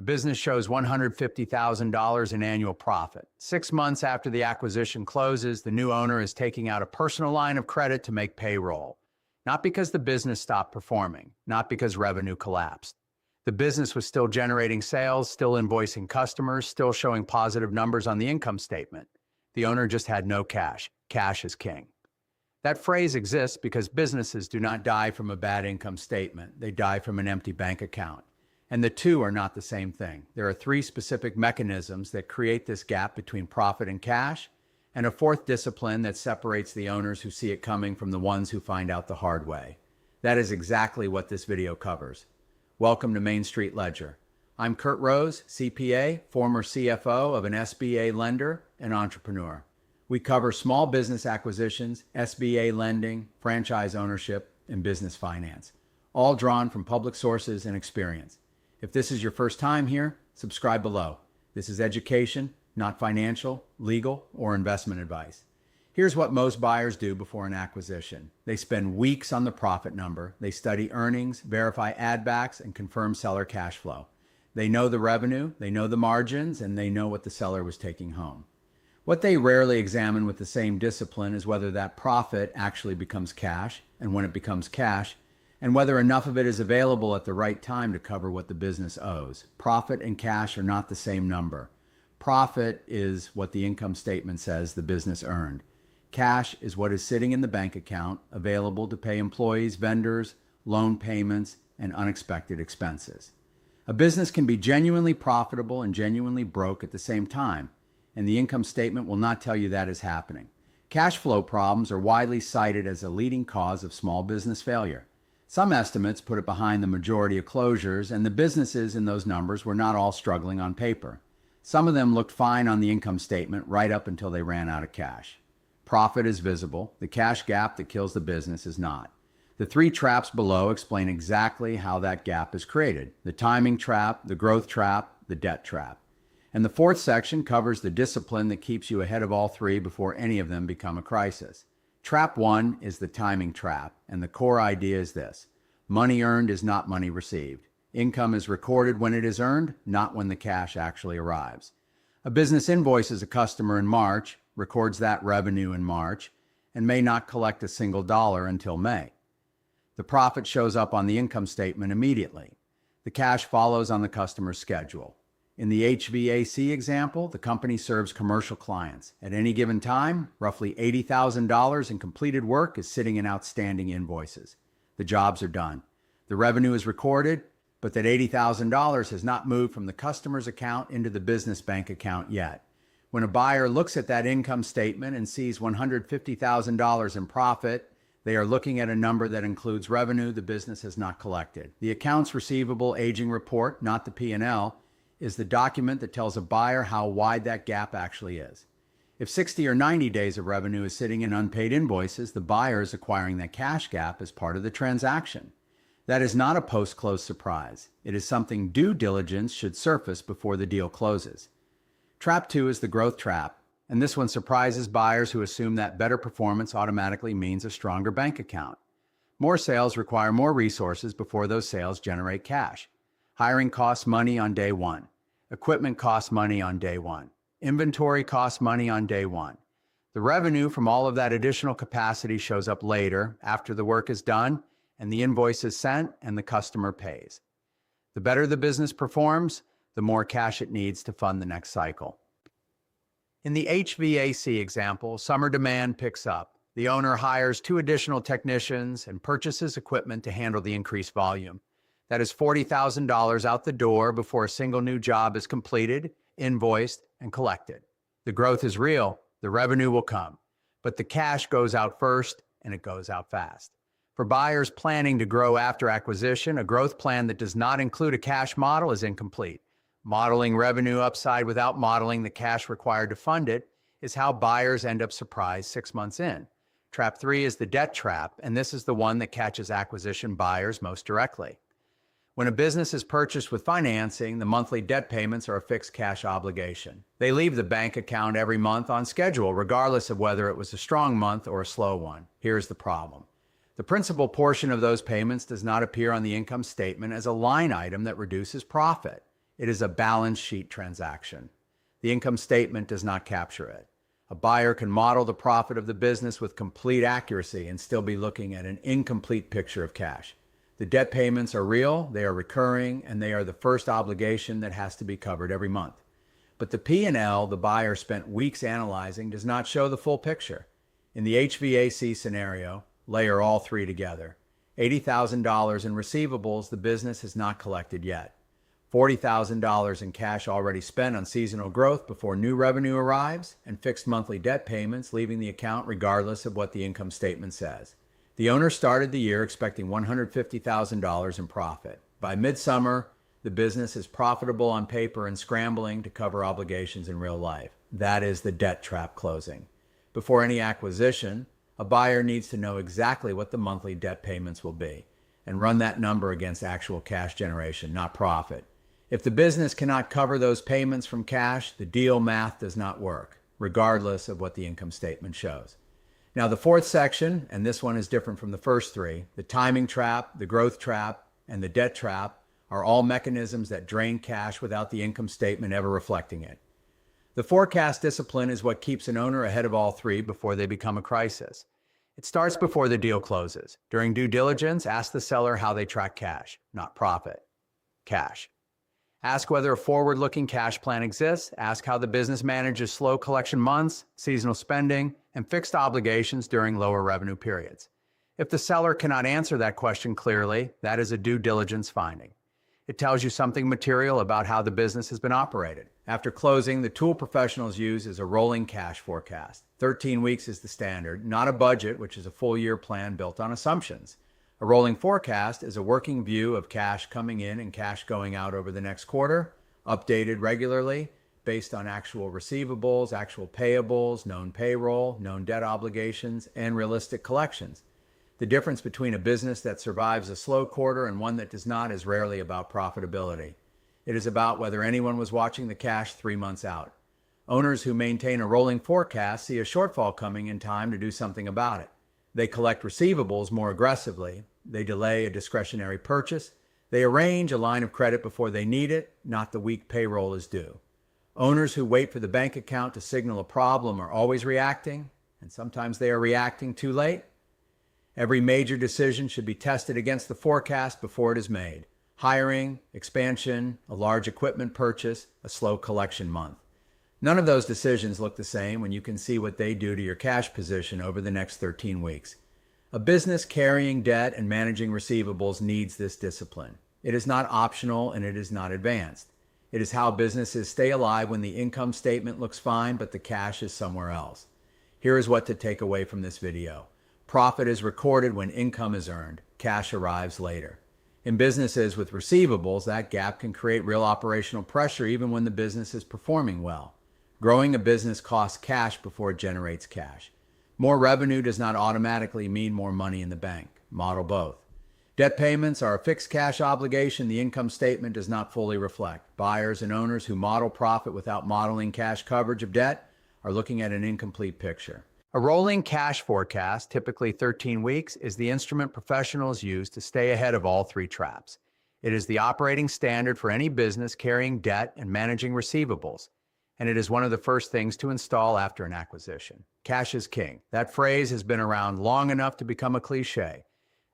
A business shows $150,000 in annual profit. 6 months after the acquisition closes, the new owner is taking out a personal line of credit to make payroll. Not because the business stopped performing, not because revenue collapsed. The business was still generating sales, still invoicing customers, still showing positive numbers on the income statement. The owner just had no cash. Cash is king. That phrase exists because businesses do not die from a bad income statement. They die from an empty bank account. And the two are not the same thing. There are 3 specific mechanisms that create this gap between profit and cash, and a 4th discipline that separates the owners who see it coming from the ones who find out the hard way. That is exactly what this video covers. Welcome to Main Street Ledger. I'm Kurt Rose, CPA, former CFO of an SBA lender and entrepreneur. We cover small business acquisitions, SBA lending, franchise ownership, and business finance, all drawn from public sources and experience. If this is your first time here, subscribe below. This is education, not financial, legal, or investment advice. Here's what most buyers do before an acquisition. They spend weeks on the profit number. They study earnings, verify add backs, and confirm seller cash flow. They know the revenue, they know the margins, and they know what the seller was taking home. What they rarely examine with the same discipline is whether that profit actually becomes cash, and when it becomes cash, and whether enough of it is available at the right time to cover what the business owes. Profit and cash are not the same number. Profit is what the income statement says the business earned. Cash is what is sitting in the bank account, available to pay employees, vendors, loan payments, and unexpected expenses. A business can be genuinely profitable and genuinely broke at the same time, and the income statement will not tell you that is happening. Cash flow problems are widely cited as a leading cause of small business failure. Some estimates put it behind the majority of closures, and the businesses in those numbers were not all struggling on paper. Some of them looked fine on the income statement right up until they ran out of cash. Profit is visible. The cash gap that kills the business is not. The 3 traps below explain exactly how that gap is created: the timing trap, the growth trap, the debt trap. And the 4th section covers the discipline that keeps you ahead of all 3 before any of them become a crisis. Trap 1 is the timing trap, and the core idea is this: money earned is not money received. Income is recorded when it is earned, not when the cash actually arrives. A business invoices a customer in March, records that revenue in March, and may not collect a single dollar until May. The profit shows up on the income statement immediately. The cash follows on the customer's schedule. In the HVAC example, the company serves commercial clients. At any given time, roughly $80,000 in completed work is sitting in outstanding invoices. The jobs are done. The revenue is recorded, but that $80,000 has not moved from the customer's account into the business bank account yet. When a buyer looks at that income statement and sees $150,000 in profit, they are looking at a number that includes revenue the business has not collected. The accounts receivable aging report, not the P&L, is the document that tells a buyer how wide that gap actually is. If 60 or 90 days of revenue is sitting in unpaid invoices, the buyer is acquiring that cash gap as part of the transaction. That is not a post-close surprise. It is something due diligence should surface before the deal closes. Trap 2 is the growth trap, and this one surprises buyers who assume that better performance automatically means a stronger bank account. More sales require more resources before those sales generate cash. Hiring costs money on day 1. Equipment costs money on day 1. Inventory costs money on day 1. The revenue from all of that additional capacity shows up later, after the work is done, and the invoice is sent, and the customer pays. The better the business performs, the more cash it needs to fund the next cycle. In the HVAC example, summer demand picks up. The owner hires 2 additional technicians and purchases equipment to handle the increased volume. That is $40,000 out the door before a single new job is completed, invoiced, and collected. The growth is real. The revenue will come. But the cash goes out first, and it goes out fast. For buyers planning to grow after acquisition, a growth plan that does not include a cash model is incomplete. Modeling revenue upside without modeling the cash required to fund it is how buyers end up surprised 6 months in. Trap 3 is the debt trap, and this is the one that catches acquisition buyers most directly. When a business is purchased with financing, the monthly debt payments are a fixed cash obligation. They leave the bank account every month on schedule, regardless of whether it was a strong month or a slow one. Here's the problem. The principal portion of those payments does not appear on the income statement as a line item that reduces profit. It is a balance sheet transaction. The income statement does not capture it. A buyer can model the profit of the business with complete accuracy and still be looking at an incomplete picture of cash. The debt payments are real, they are recurring, and they are the first obligation that has to be covered every month. But the P&L the buyer spent weeks analyzing does not show the full picture. In the HVAC scenario, layer all three together. $80,000 in receivables the business has not collected yet. $40,000 in cash already spent on seasonal growth before new revenue arrives, and fixed monthly debt payments leaving the account regardless of what the income statement says. The owner started the year expecting $150,000 in profit. By midsummer, the business is profitable on paper and scrambling to cover obligations in real life. That is the debt trap closing. Before any acquisition, a buyer needs to know exactly what the monthly debt payments will be and run that number against actual cash generation, not profit. If the business cannot cover those payments from cash, the deal math does not work, regardless of what the income statement shows. Now, the fourth section, and this one is different from the first three, the timing trap, the growth trap, and the debt trap are all mechanisms that drain cash without the income statement ever reflecting it. The forecast discipline is what keeps an owner ahead of all three before they become a crisis. It starts before the deal closes. During due diligence, ask the seller how they track cash, not profit. Cash. Ask whether a forward-looking cash plan exists. Ask how the business manages slow collection months, seasonal spending, and fixed obligations during lower revenue periods. If the seller cannot answer that question clearly, that is a due diligence finding. It tells you something material about how the business has been operated. After closing, the tool professionals use is a rolling cash forecast. 13 weeks is the standard, not a budget, which is a full year plan built on assumptions. A rolling forecast is a working view of cash coming in and cash going out over the next quarter, updated regularly based on actual receivables, actual payables, known payroll, known debt obligations, and realistic collections. The difference between a business that survives a slow quarter and one that does not is rarely about profitability. It is about whether anyone was watching the cash 3 months out. Owners who maintain a rolling forecast see a shortfall coming in time to do something about it. They collect receivables more aggressively. They delay a discretionary purchase. They arrange a line of credit before they need it, not the week payroll is due. Owners who wait for the bank account to signal a problem are always reacting, and sometimes they are reacting too late. Every major decision should be tested against the forecast before it is made. Hiring, expansion, a large equipment purchase, a slow collection month. None of those decisions look the same when you can see what they do to your cash position over the next 13 weeks. A business carrying debt and managing receivables needs this discipline. It is not optional and it is not advanced. It is how businesses stay alive when the income statement looks fine but the cash is somewhere else. Here is what to take away from this video. Profit is recorded when income is earned. Cash arrives later. In businesses with receivables, that gap can create real operational pressure even when the business is performing well. Growing a business costs cash before it generates cash. More revenue does not automatically mean more money in the bank. Model both. Debt payments are a fixed cash obligation the income statement does not fully reflect. Buyers and owners who model profit without modeling cash coverage of debt are looking at an incomplete picture. A rolling cash forecast, typically 13 weeks, is the instrument professionals use to stay ahead of all three traps. It is the operating standard for any business carrying debt and managing receivables, and it is one of the first things to install after an acquisition. Cash is king. That phrase has been around long enough to become a cliche,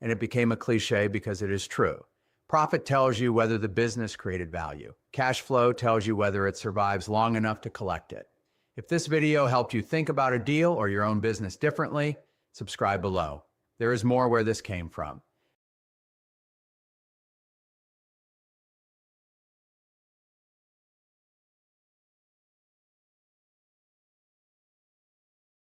and it became a cliche because it is true. Profit tells you whether the business created value. Cash flow tells you whether it survives long enough to collect it. If this video helped you think about a deal or your own business differently, subscribe below. There is more where this came from.